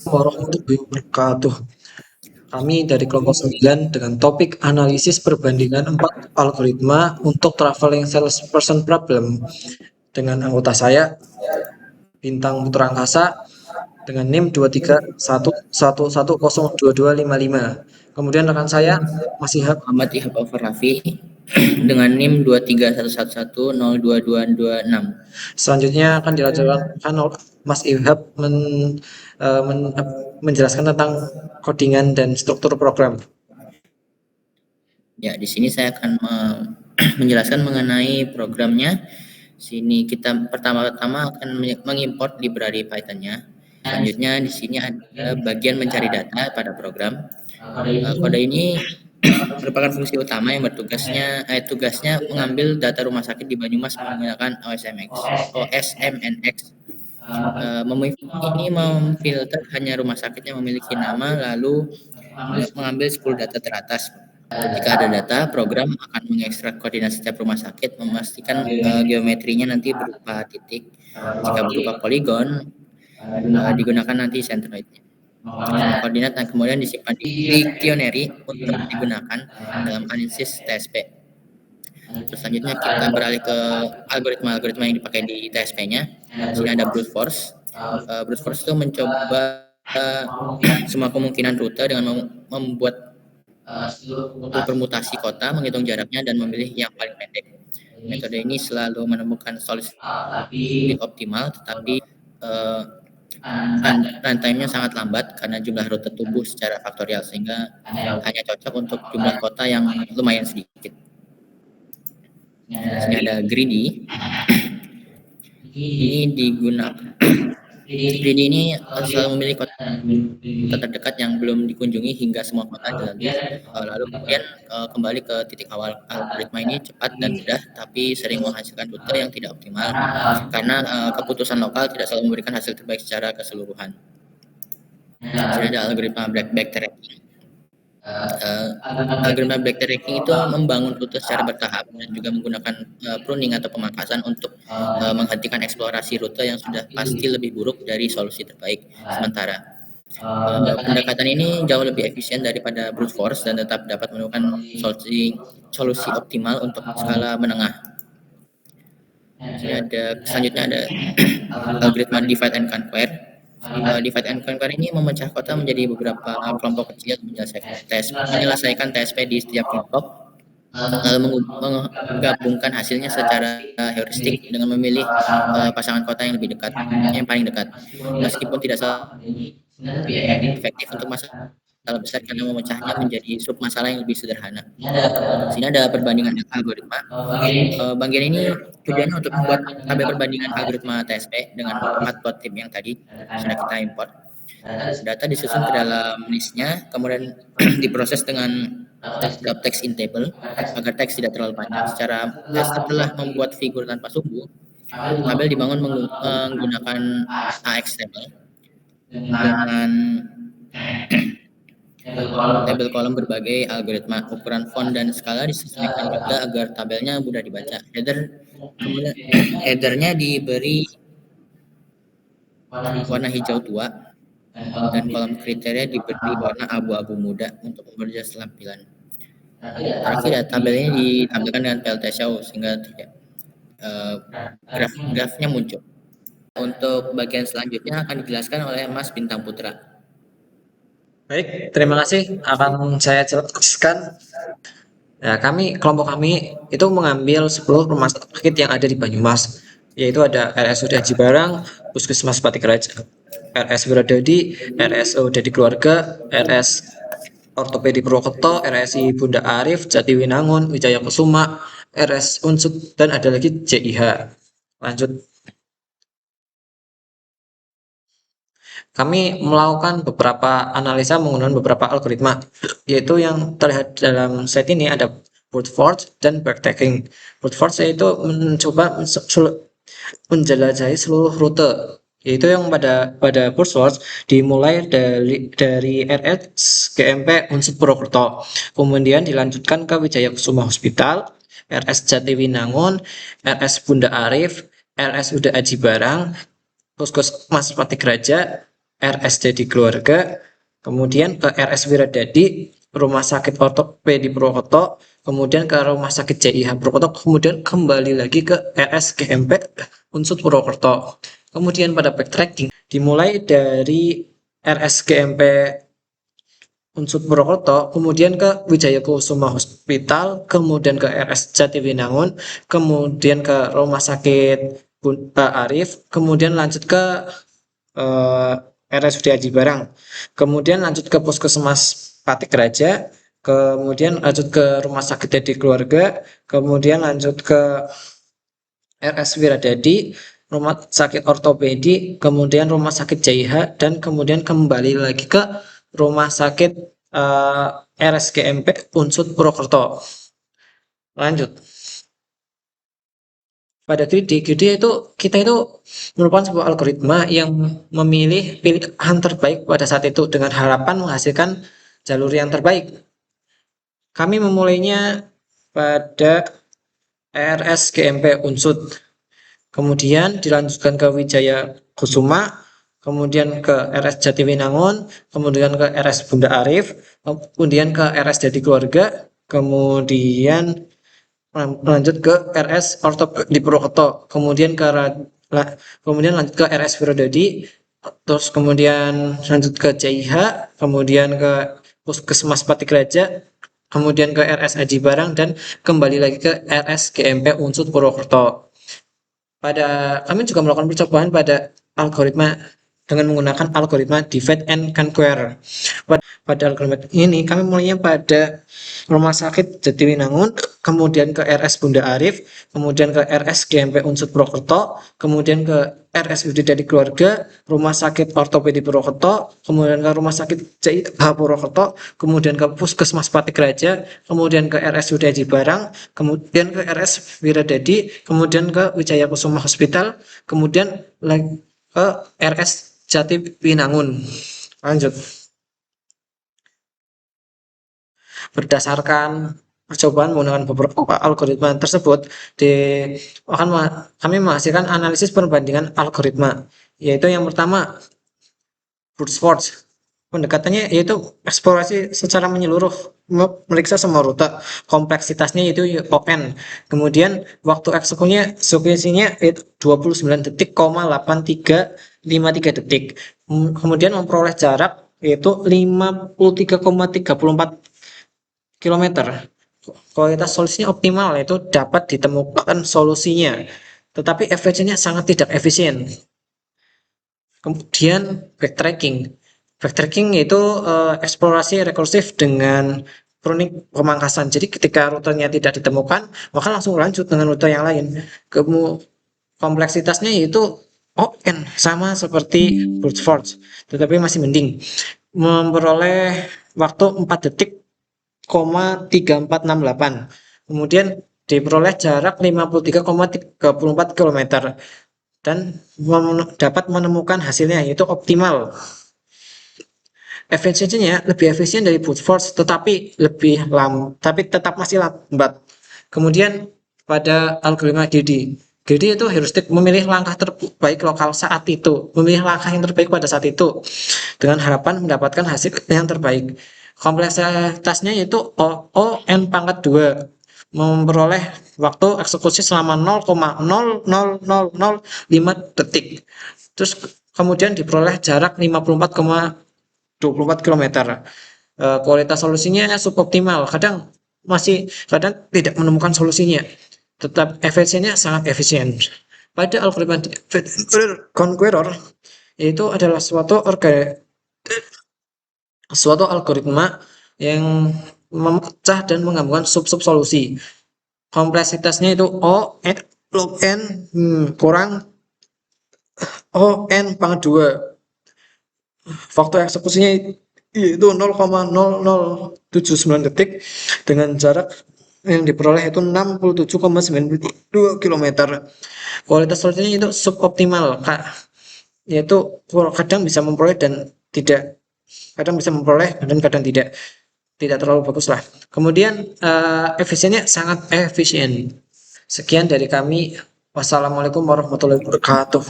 Warahmatullahi wabarakatuh. Kami dari kelompok 9 dengan topik analisis perbandingan 4 algoritma untuk traveling salesperson problem dengan anggota saya Bintang Putra Angkasa dengan NIM 23111022255. Kemudian rekan saya Mas Ihab. Muhammad Ihab Raffi dengan NIM 23111022226. Selanjutnya akan dilanjutkan Mas Ihab menjelaskan tentang codingan dan struktur program. Ya, di sini saya akan menjelaskan mengenai programnya. Sini kita pertama-tama akan mengimport library Python-nya. Selanjutnya di sini ada bagian mencari data pada program. Kode ini merupakan fungsi utama yang tugasnya mengambil data rumah sakit di Banyumas menggunakan OSMNX. Ini memfilter hanya rumah sakit yang memiliki nama, lalu mengambil 10 data teratas. Jika ada data, program akan mengekstrak koordinat setiap rumah sakit, memastikan geometrinya nanti berupa titik. Jika berupa poligon, digunakan nanti centroidnya. Semua koordinat dan kemudian disimpan di dictionary untuk digunakan dalam analisis TSP. Terus selanjutnya kita beralih ke algoritma yang dipakai di TSP-nya. Di sini ada brute force. Brute force itu mencoba semua kemungkinan rute dengan membuat seluruh permutasi kota, menghitung jaraknya dan memilih yang paling pendek. Metode ini selalu menemukan solusi optimal, tetapi runtime-nya sangat lambat karena jumlah rute tumbuh secara faktorial, sehingga hanya cocok untuk jumlah kota yang lumayan sedikit. Di sini ada greedy. Ini digunakan. Greedy ini selalu memilih kota terdekat yang belum dikunjungi hingga semua kota dilalui. Lalu kemudian kembali ke titik awal. Algoritma ini cepat dan mudah, tapi sering menghasilkan rute yang tidak optimal karena keputusan lokal tidak selalu memberikan hasil terbaik secara keseluruhan. Jadi ada algoritma backtracking. Algoritma backtracking itu membangun rute secara bertahap dan juga menggunakan pruning atau pemangkasan untuk menghentikan eksplorasi rute yang sudah pasti lebih buruk dari solusi terbaik sementara. Pendekatan ini jauh lebih efisien daripada brute force dan tetap dapat menemukan solusi optimal untuk skala menengah. Selanjutnya ada algoritma divide and conquer. Divide and conquer ini memecah kota menjadi beberapa kelompok kecil, menyelesaikan TSP di setiap kelompok, lalu menggabungkan hasilnya secara heuristik dengan memilih pasangan kota yang paling dekat. Meskipun tidak lebih efektif untuk masalah besar karena memecahnya menjadi sub masalah yang lebih sederhana. Di sini ada perbandingan algoritma. Bagian ini tujuannya untuk membuat tabel perbandingan algoritma TSP dengan 4 plot tip yang tadi sudah kita import. Data disusun ke dalam listnya, kemudian diproses dengan grab text in table agar teks tidak terlalu panjang. Setelah membuat figur tanpa sumbu, tabel dibangun menggunakan AX table dengan tabel kolom berbagai algoritma. Ukuran font dan skala disesuaikan juga agar tabelnya mudah dibaca. Headernya diberi warna hijau tua dan kolom kriteria diberi warna abu-abu muda untuk memperjelas tampilan. Terakhir, tabel ini ditampilkan dengan PLT show sehingga grafnya muncul. Untuk bagian selanjutnya akan dijelaskan oleh Mas Bintang Putra. Baik, terima kasih. Akan saya jelaskan. Nah, kelompok kami itu mengambil 10 rumah sakit yang ada di Banyumas, yaitu ada RSUD Haji Barang, Puskesmas Pati Keraja, RS Wiradadi, RSUD di Keluarga, RS Ortopedi Purwokerto, RSI Bunda Arif, Jatiwinangun, Wijaya Kusuma, RS Unsud, dan ada lagi JIH. Lanjut. Kami melakukan beberapa analisa menggunakan beberapa algoritma, yaitu yang terlihat dalam slide ini ada brute force dan backtracking. Brute force yaitu mencoba menjelajahi seluruh rute, yaitu yang pada brute force dimulai dari RS GMP Unsud Purwokerto, kemudian dilanjutkan ke Wijaya Kusuma Hospital, RS Jatiwinangun, RS Bunda Arif, RS Uda Aji Barang, Puskesmas Pati Keraja, RSD keluarga, kemudian ke RS Wiradadi, Rumah Sakit Ortopedi Purwokerto, kemudian ke Rumah Sakit JIH Purwokerto, kemudian kembali lagi ke RSGMP Unsut Purwokerto. Kemudian pada backtracking dimulai dari RSGMP Unsut Purwokerto, kemudian ke Wijaya Kusuma Hospital, kemudian ke RS Jatiwinangun, kemudian ke Rumah Sakit Arif, kemudian lanjut ke RSUD Aji Barang, kemudian lanjut ke Puskesmas Patik Raja, kemudian lanjut ke Rumah Sakit Dedi Keluarga, kemudian lanjut ke RS Wiradadi, Rumah Sakit Ortopedi, kemudian Rumah Sakit JIH, dan kemudian kembali lagi ke Rumah Sakit RSGMP Unsut Purwokerto. Lanjut. Pada grid itu kita itu merupakan sebuah algoritma yang memilih pilihan terbaik pada saat itu dengan harapan menghasilkan jalur yang terbaik. Kami memulainya pada RSGMP Unsut, kemudian dilanjutkan ke Wijaya Kusuma, kemudian ke RS Jatiwinangun, kemudian ke RS Bunda Arif, kemudian ke RS Dedi Keluarga, kemudian lanjut ke RS Ortopedi Purwokerto, kemudian lanjut ke RS Wiradadi, terus kemudian lanjut ke CIH, kemudian ke Puskesmas Patik Raja, kemudian ke RS Aji Barang, dan kembali lagi ke RS GMP Unsut Purwokerto. Kami juga melakukan percobaan pada algoritma dengan menggunakan algoritma divide and conquer. Pada algoritma ini kami mulainya pada Rumah Sakit Jatiwinangun, kemudian ke RS Bunda Arif, kemudian ke RS GMP Unsut Purwokerto, kemudian ke RSUD Dedi Keluarga, Rumah Sakit Ortopedi Purwokerto, kemudian ke Rumah Sakit JIH Purwokerto, kemudian ke Puskesmas Patik Raja, kemudian ke RSUD Aji Barang, kemudian ke RS Wiradadi, kemudian ke Wijaya Kusuma Hospital, kemudian ke RS Jatiwinangun. Lanjut. Berdasarkan percobaan menggunakan beberapa algoritma tersebut, kami menghasilkan analisis perbandingan algoritma, yaitu yang pertama brute force. Pendekatannya yaitu eksplorasi secara menyeluruh, memeriksa semua rute, kompleksitasnya yaitu ON. Kemudian waktu eksekusinya itu 29 detik, 8353 detik. Kemudian memperoleh jarak yaitu 53,34 km. Kualitas solusinya optimal, yaitu dapat ditemukan solusinya, tetapi efisiennya sangat tidak efisien. Kemudian backtracking. Backtracking yaitu eksplorasi rekursif dengan kronik pemangkasan. Jadi ketika rutenya tidak ditemukan, maka langsung lanjut dengan rute yang lain. Kompleksitasnya yaitu ON, sama seperti brute force, tetapi masih mending. Memperoleh waktu 4 detik, 3468. Kemudian diperoleh jarak 53,34 km dan dapat menemukan hasilnya yaitu optimal. Efisiensinya lebih efisien dari brute force, tetapi tetap masih lambat. Kemudian pada algoritma GD itu heuristik, memilih langkah terbaik lokal saat itu, memilih langkah yang terbaik pada saat itu dengan harapan mendapatkan hasil yang terbaik. Kompleksitasnya itu ON pangkat 2, memperoleh waktu eksekusi selama 0,00005 detik. Terus kemudian diperoleh jarak 54,24 km. Kualitas solusinya suboptimal, kadang tidak menemukan solusinya, tetap efisiennya sangat efisien. Pada algoritma conqueror, yaitu adalah suatu algoritma yang memecah dan menggabungkan sub-sub solusi. Kompleksitasnya itu O log n kurang O n pangkat 2. Waktu eksekusinya yaitu 0,0079 detik dengan jarak yang diperoleh itu 67,92 km. Kualitas solusinya itu suboptimal, yaitu kadang bisa memperoleh dan tidak, kadang bisa memperoleh dan kadang tidak terlalu bagus lah. Kemudian efisiennya sangat efisien. Sekian dari kami. Wassalamualaikum warahmatullahi wabarakatuh.